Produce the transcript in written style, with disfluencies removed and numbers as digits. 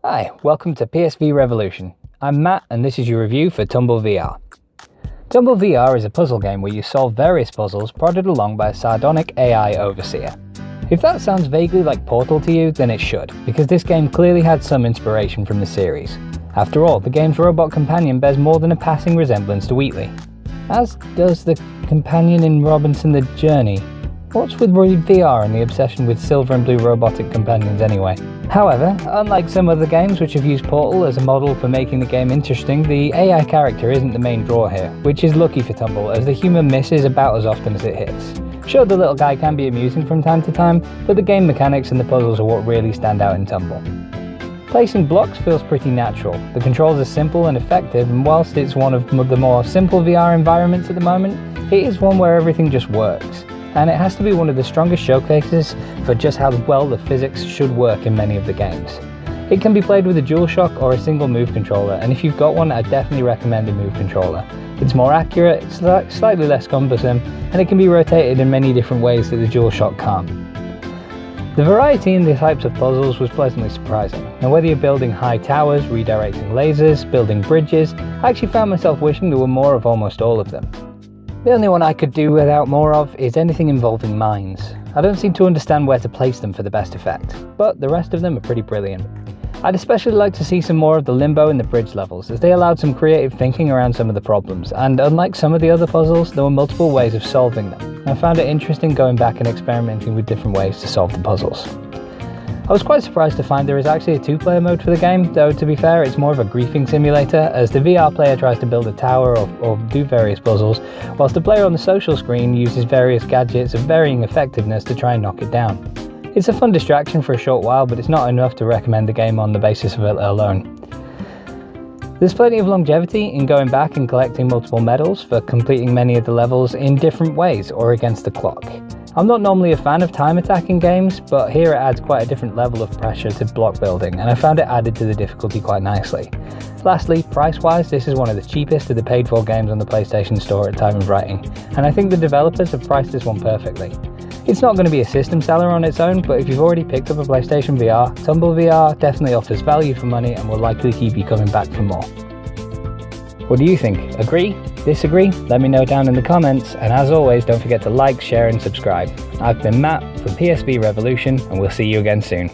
Hi, welcome to PSV Revolution. I'm Matt and this is your review for Tumble VR. Tumble VR is a puzzle game where you solve various puzzles prodded along by a sardonic AI overseer. If that sounds vaguely like Portal to you, then it should, because this game clearly had some inspiration from the series. After all, the game's robot companion bears more than a passing resemblance to Wheatley. As does the companion in Robinson the Journey. What's with VR and the obsession with silver and blue robotic companions anyway? However, unlike some other games which have used Portal as a model for making the game interesting, the AI character isn't the main draw here, which is lucky for Tumble as the humour misses about as often as it hits. Sure, the little guy can be amusing from time to time, but the game mechanics and the puzzles are what really stand out in Tumble. Placing blocks feels pretty natural. The controls are simple and effective, and whilst it's one of the more simple VR environments at the moment, it is one where everything just works. And it has to be one of the strongest showcases for just how well the physics should work in many of the games. It can be played with a DualShock or a single move controller, and if you've got one, I definitely recommend a move controller. It's more accurate, slightly less cumbersome, and it can be rotated in many different ways that the DualShock can't. The variety in the types of puzzles was pleasantly surprising, and whether you're building high towers, redirecting lasers, building bridges, I actually found myself wishing there were more of almost all of them. The only one I could do without more of is anything involving mines. I don't seem to understand where to place them for the best effect, but the rest of them are pretty brilliant. I'd especially like to see some more of the limbo in the bridge levels, as they allowed some creative thinking around some of the problems, and unlike some of the other puzzles, there were multiple ways of solving them. I found it interesting going back and experimenting with different ways to solve the puzzles. I was quite surprised to find there is actually a two-player mode for the game, though to be fair it's more of a griefing simulator as the VR player tries to build a tower or do various puzzles, whilst the player on the social screen uses various gadgets of varying effectiveness to try and knock it down. It's a fun distraction for a short while, but it's not enough to recommend the game on the basis of it alone. There's plenty of longevity in going back and collecting multiple medals for completing many of the levels in different ways or against the clock. I'm not normally a fan of time attacking games, but here it adds quite a different level of pressure to block building, and I found it added to the difficulty quite nicely. Lastly, price-wise, this is one of the cheapest of the paid-for games on the PlayStation Store at time of writing, and I think the developers have priced this one perfectly. It's not going to be a system seller on its own, but if you've already picked up a PlayStation VR, Tumble VR definitely offers value for money and will likely keep you coming back for more. What do you think? Agree? Disagree? Let me know down in the comments, and as always, don't forget to like, share and subscribe. I've been Matt from PSV Revolution, and we'll see you again soon.